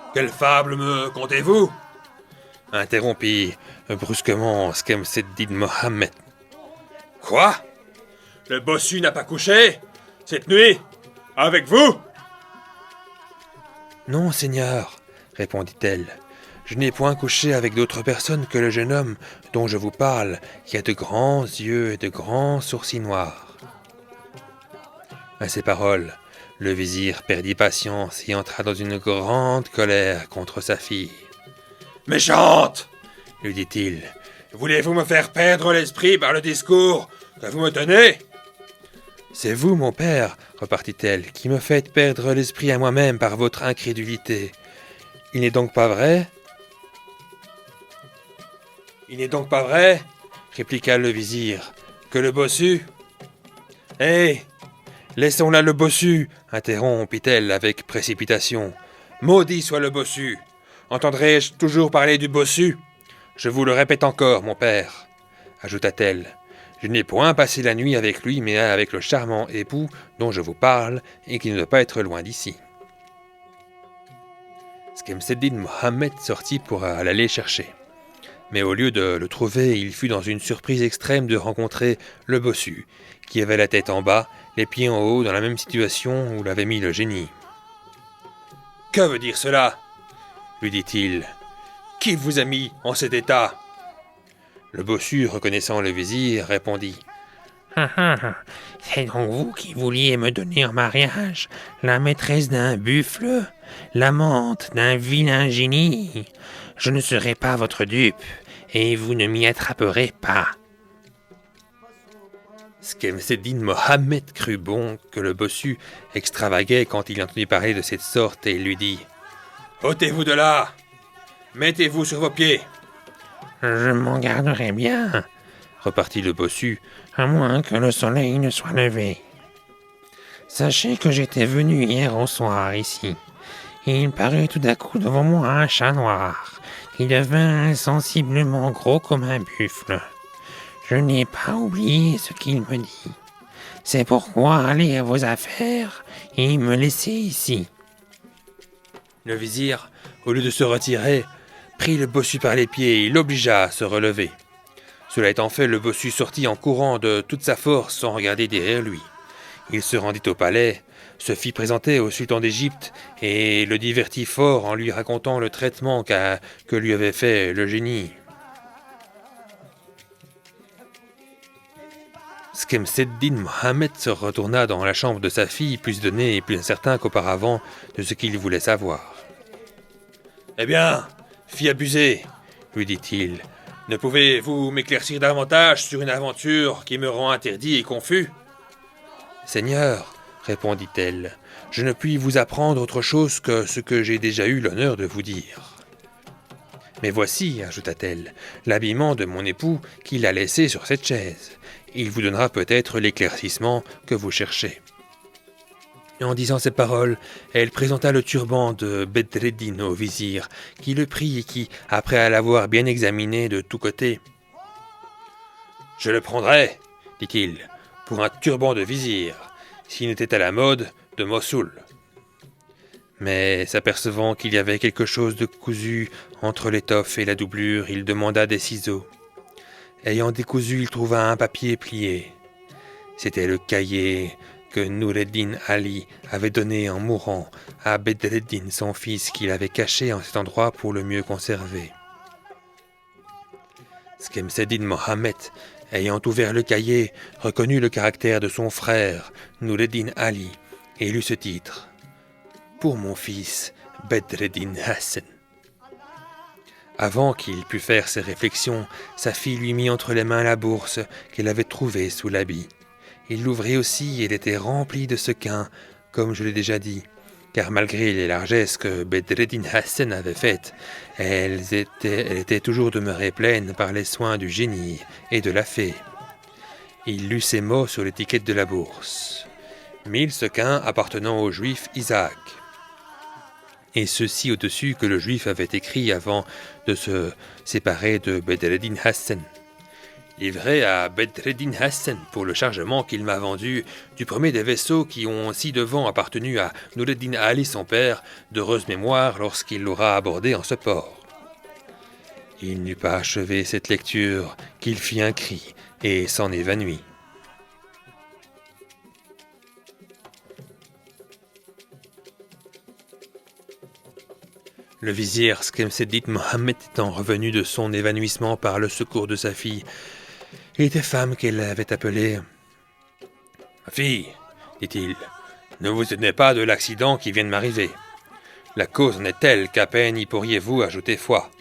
« Quelle fable me contez-vous » interrompit brusquement Skemseddin Mohammed. « Quoi ? Le bossu n'a pas couché cette nuit avec vous ?»« Non, Seigneur, répondit-elle. Je n'ai point couché avec d'autres personnes que le jeune homme dont je vous parle, qui a de grands yeux et de grands sourcils noirs. » À ces paroles, le vizir perdit patience et entra dans une grande colère contre sa fille. « Méchante !» lui dit-il. « Voulez-vous me faire perdre l'esprit par le discours que vous me tenez ?»« C'est vous, mon père, repartit-elle, qui me faites perdre l'esprit à moi-même par votre incrédulité. Il n'est donc pas vrai ?»« Il n'est donc pas vrai, répliqua le vizir, que le bossu... »« Hé ! Laissons là le bossu, interrompit-elle avec précipitation. Maudit soit le bossu. Entendrai-je toujours parler du bossu ? Je vous le répète encore, mon père, ajouta-t-elle. Je n'ai point passé la nuit avec lui, mais avec le charmant époux dont je vous parle et qui ne doit pas être loin d'ici. Skemseddin Mohammed sortit pour l'aller chercher. Mais au lieu de le trouver, il fut dans une surprise extrême de rencontrer le bossu, qui avait la tête en bas, les pieds en haut, dans la même situation où l'avait mis le génie. « Que veut dire cela ?» lui dit-il. « Qui vous a mis en cet état ?» Le bossu, reconnaissant le vizir, répondit. « C'est donc vous qui vouliez me donner en mariage la maîtresse d'un buffle, l'amante d'un vilain génie. Je ne serai pas votre dupe, et vous ne m'y attraperez pas. » Skemseddin Mohammed crut bon que le bossu extravaguait quand il entendit parler de cette sorte, et il lui dit « Ôtez-vous de là! Mettez-vous sur vos pieds !» « Je m'en garderai bien, » repartit le bossu, « à moins que le soleil ne soit levé. Sachez que j'étais venu hier au soir ici. Il parut tout à coup devant moi un chat noir, qui devint insensiblement gros comme un buffle. Je n'ai pas oublié ce qu'il me dit. C'est pourquoi allez à vos affaires et me laissez ici. » Le vizir, au lieu de se retirer, prit le bossu par les pieds et l'obligea à se relever. Cela étant fait, le bossu sortit en courant de toute sa force sans regarder derrière lui. Il se rendit au palais, se fit présenter au sultan d'Égypte et le divertit fort en lui racontant le traitement que lui avait fait le génie. Skemseddin Mohammed se retourna dans la chambre de sa fille, plus donné et plus incertain qu'auparavant de ce qu'il voulait savoir. « Eh bien, fille abusée, lui dit-il, ne pouvez-vous m'éclaircir davantage sur une aventure qui me rend interdit et confus ?»« Seigneur, répondit-elle, je ne puis vous apprendre autre chose que ce que j'ai déjà eu l'honneur de vous dire. Mais voici, ajouta-t-elle, l'habillement de mon époux qu'il a laissé sur cette chaise. Il vous donnera peut-être l'éclaircissement que vous cherchez. » En disant ces paroles, elle présenta le turban de Bedreddin au vizir, qui le prit et qui, après l'avoir bien examiné de tous côtés, « Je le prendrais, dit-il, pour un turban de vizir, s'il n'était à la mode de Mossoul. » Mais s'apercevant qu'il y avait quelque chose de cousu entre l'étoffe et la doublure, il demanda des ciseaux. Ayant décousu, il trouva un papier plié. C'était le cahier que Noureddin Ali avait donné en mourant à Bedreddin, son fils, qu'il avait caché en cet endroit pour le mieux conserver. Skemseddin Mohammed, ayant ouvert le cahier, reconnut le caractère de son frère, Noureddin Ali, et lut ce titre. « Pour mon fils, Bedreddin Hassan. » Avant qu'il pût faire ses réflexions, sa fille lui mit entre les mains la bourse qu'elle avait trouvée sous l'habit. Il l'ouvrit aussi et elle était remplie de sequins, comme je l'ai déjà dit, car malgré les largesses que Bedreddin Hassan avait faites, elle était toujours demeurée pleine par les soins du génie et de la fée. Il lut ces mots sur l'étiquette de la bourse. 1000 sequins appartenant au juif Isaac. Et ceci au-dessus que le juif avait écrit avant de se séparer de Bedreddin Hassan. Livré à Bedreddin Hassan pour le chargement qu'il m'a vendu du premier des vaisseaux qui ont ci-devant appartenu à Noureddin Ali son père, d'heureuse mémoire lorsqu'il l'aura abordé en ce port. Il n'eut pas achevé cette lecture qu'il fit un cri et s'en évanouit. Le vizir Skemseddin Mohammed étant revenu de son évanouissement par le secours de sa fille, il était femme qu'elle avait appelée. « Ma fille, dit-il, ne vous étonnez pas de l'accident qui vient de m'arriver. La cause en est telle qu'à peine y pourriez-vous ajouter foi.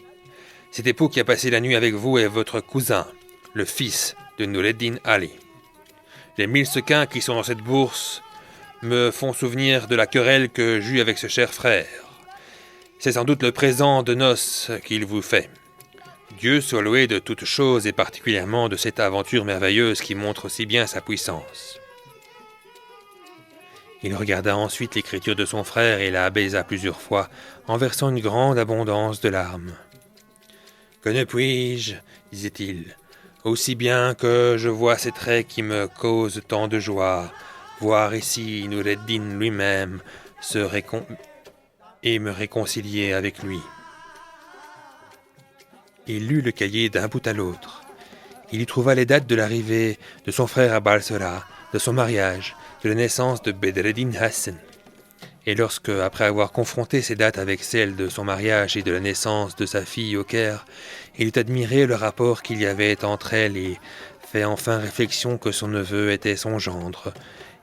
Cet époux qui a passé la nuit avec vous est votre cousin, le fils de Noureddin Ali. Les 1000 sequins qui sont dans cette bourse me font souvenir de la querelle que j'eus avec ce cher frère. C'est sans doute le présent de noces qu'il vous fait. Dieu soit loué de toutes choses et particulièrement de cette aventure merveilleuse qui montre si bien sa puissance. » Il regarda ensuite l'écriture de son frère et la baisa plusieurs fois, en versant une grande abondance de larmes. « Que ne puis-je, disait-il, aussi bien que je vois ces traits qui me causent tant de joie, voir ici Noureddin lui-même et me réconcilier avec lui. » Il lut le cahier d'un bout à l'autre. Il y trouva les dates de l'arrivée de son frère à Balsora, de son mariage, de la naissance de Bedreddin Hassan. Et lorsque, après avoir confronté ces dates avec celles de son mariage et de la naissance de sa fille au Caire, il eut admiré le rapport qu'il y avait entre elles et fait enfin réflexion que son neveu était son gendre,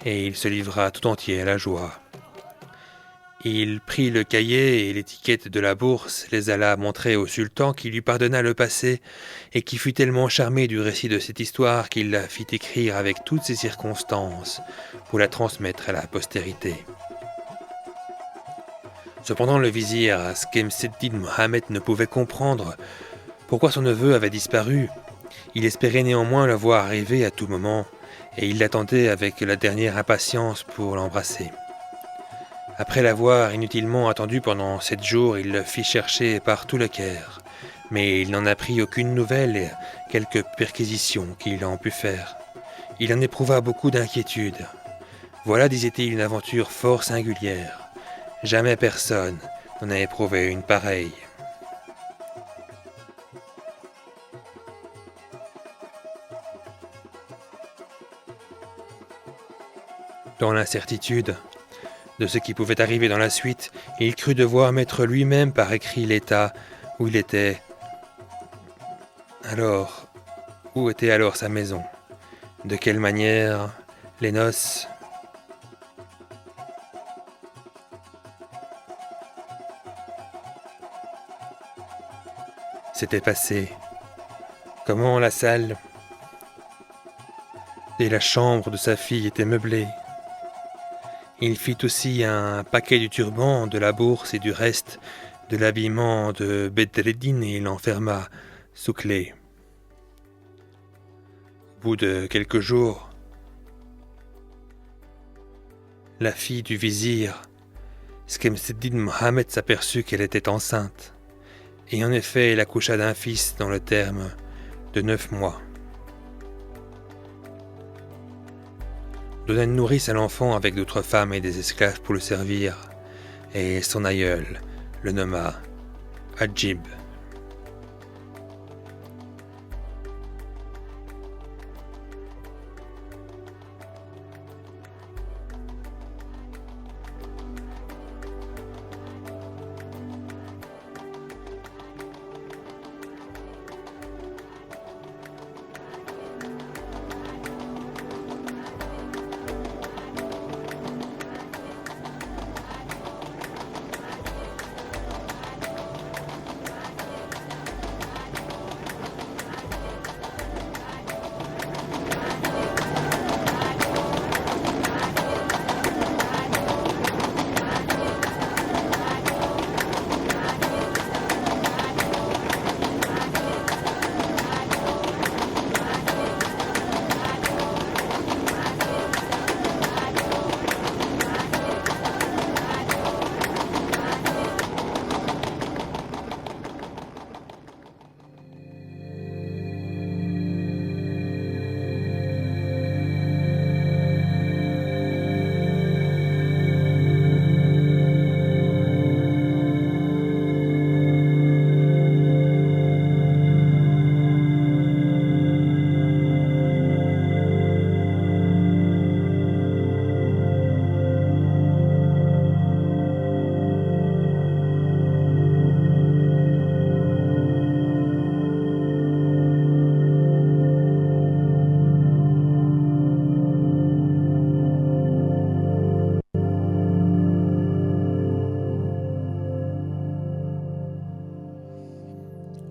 et il se livra tout entier à la joie. Il prit le cahier et l'étiquette de la bourse, les alla montrer au sultan qui lui pardonna le passé et qui fut tellement charmé du récit de cette histoire qu'il la fit écrire avec toutes ses circonstances pour la transmettre à la postérité. Cependant le vizir Skemseddin Mohammed ne pouvait comprendre pourquoi son neveu avait disparu. Il espérait néanmoins le voir arriver à tout moment et il l'attendait avec la dernière impatience pour l'embrasser. Après l'avoir inutilement attendu pendant 7 jours, il le fit chercher par tout le Caire, mais il n'en apprit aucune nouvelle et quelques perquisitions qu'il en put faire. Il en éprouva beaucoup d'inquiétude. Voilà, disait-il, une aventure fort singulière. Jamais personne n'en a éprouvé une pareille. Dans l'incertitude de ce qui pouvait arriver dans la suite, il crut devoir mettre lui-même par écrit l'état où il était. Alors, où était alors sa maison? De quelle manière les noces s'étaient passées? Comment la salle et la chambre de sa fille étaient meublées? Il fit aussi un paquet du turban, de la bourse et du reste de l'habillement de Bedreddin et l'enferma sous clé. Au bout de quelques jours, la fille du vizir, Skemseddin Mohammed, s'aperçut qu'elle était enceinte, et en effet elle accoucha d'un fils dans le terme de 9 mois. Donna une nourrice à l'enfant avec d'autres femmes et des esclaves pour le servir, et son aïeul le nomma Adjib.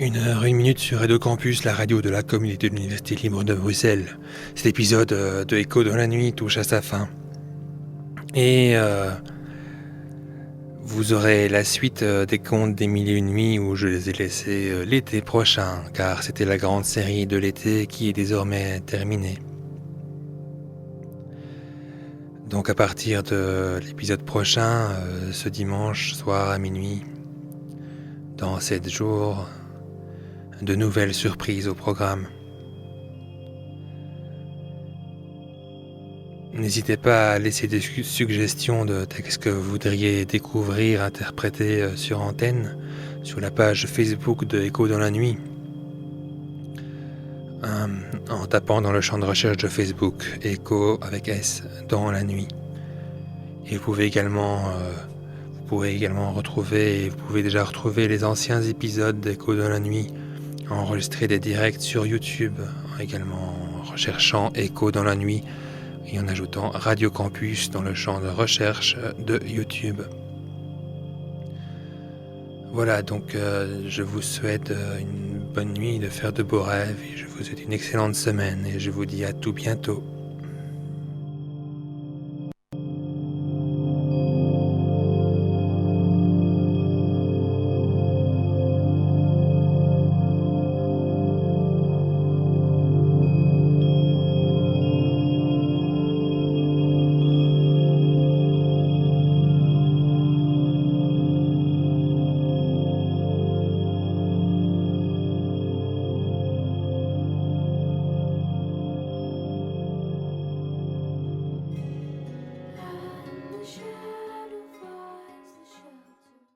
Une heure, une minute sur Radio Campus, la radio de la communauté de l'Université libre de Bruxelles. Cet épisode de Écho dans la nuit touche à sa fin. Et vous aurez la suite des contes des mille et une nuits où je les ai laissés l'été prochain, car c'était la grande série de l'été qui est désormais terminée. Donc à partir de l'épisode prochain, ce dimanche soir à minuit, dans 7 jours, de nouvelles surprises au programme. N'hésitez pas à laisser des suggestions de textes que vous voudriez découvrir, interpréter sur antenne, sur la page Facebook de Écho dans la nuit. en tapant dans le champ de recherche de Facebook Echo avec S dans la nuit. Et vous pouvez également retrouver, et vous pouvez déjà retrouver les anciens épisodes d'Echo dans la nuit enregistrés des directs sur YouTube, également en recherchant Echo dans la nuit et en ajoutant Radio Campus dans le champ de recherche de YouTube. Voilà, donc je vous souhaite une bonne nuit, de faire de beaux rêves, et je vous souhaite une excellente semaine, et je vous dis à tout bientôt.